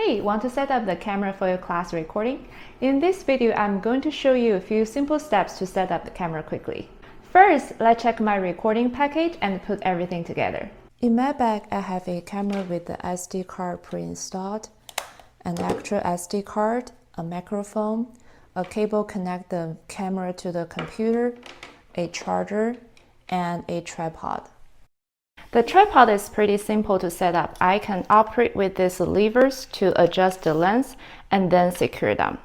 Hey, want to set up the camera for your class recording? In this video, I'm going to show you a few simple steps to set up the camera quickly. First, let's check my recording package and put everything together. In my bag, I have a camera with the SD card pre-installed, an extra SD card, a microphone, a cable connect the camera to the computer, a charger, and a tripod. The tripod is pretty simple to set up. I can operate with these levers to adjust the lens and then secure them.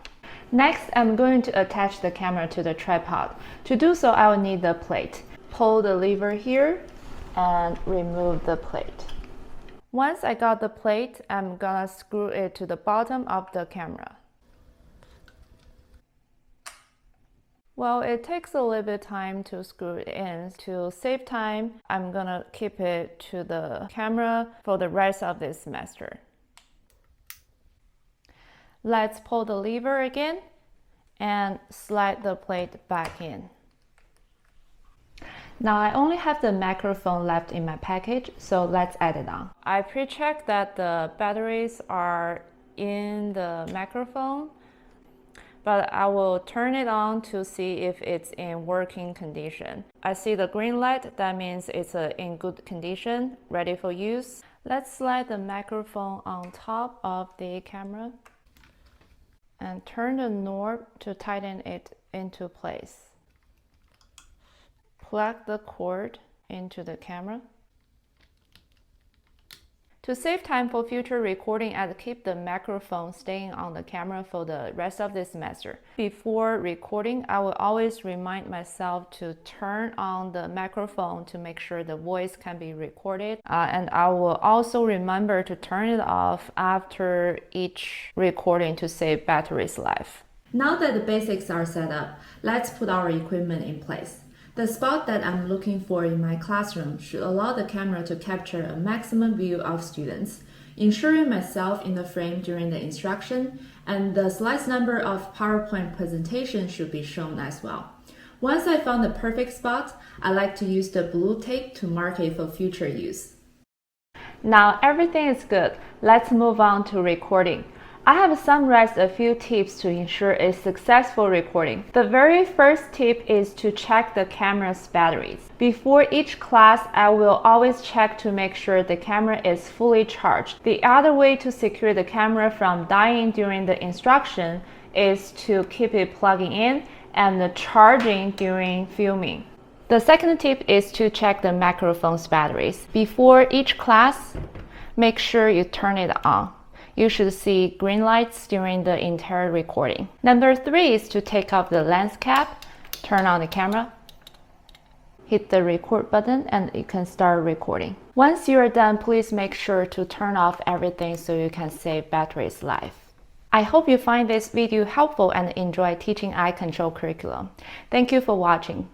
Next, I'm going to attach the camera to the tripod. To do so, I will need the plate. Pull the lever here and remove the plate. Once I got the plate, I'm gonna screw it to the bottom of the camera. Well, it takes a little bit of time to screw it in. To save time, I'm gonna keep it to the camera for the rest of this semester. Let's pull the lever again and slide the plate back in. Now I only have the microphone left in my package, so let's add it on. I pre-checked that the batteries are in the microphone, but I will turn it on to see if it's in working condition. I see the green light, that means it's in good condition, ready for use. Let's slide the microphone on top of the camera and turn the knob to tighten it into place. Plug the cord into the camera. To save time for future recording, I'll keep the microphone staying on the camera for the rest of this semester. Before recording, I will always remind myself to turn on the microphone to make sure the voice can be recorded. And I will also remember to turn it off after each recording to save battery's life. Now that the basics are set up, let's put our equipment in place. The spot that I'm looking for in my classroom should allow the camera to capture a maximum view of students, ensuring myself in the frame during the instruction, and the slides number of PowerPoint presentation should be shown as well. Once I found the perfect spot, I like to use the blue tape to mark it for future use. Now everything is good. Let's move on to recording. I have summarized a few tips to ensure a successful recording. The very first tip is to check the camera's batteries. Before each class, I will always check to make sure the camera is fully charged. The other way to secure the camera from dying during the instruction is to keep it plugging in and charging during filming. The second tip is to check the microphone's batteries. Before each class, make sure you turn it on. You should see green lights during the entire recording. Number 3 is to take off the lens cap, turn on the camera, hit the record button, and you can start recording. Once you're done, please make sure to turn off everything so you can save battery's life. I hope you find this video helpful and enjoy teaching eye control curriculum. Thank you for watching.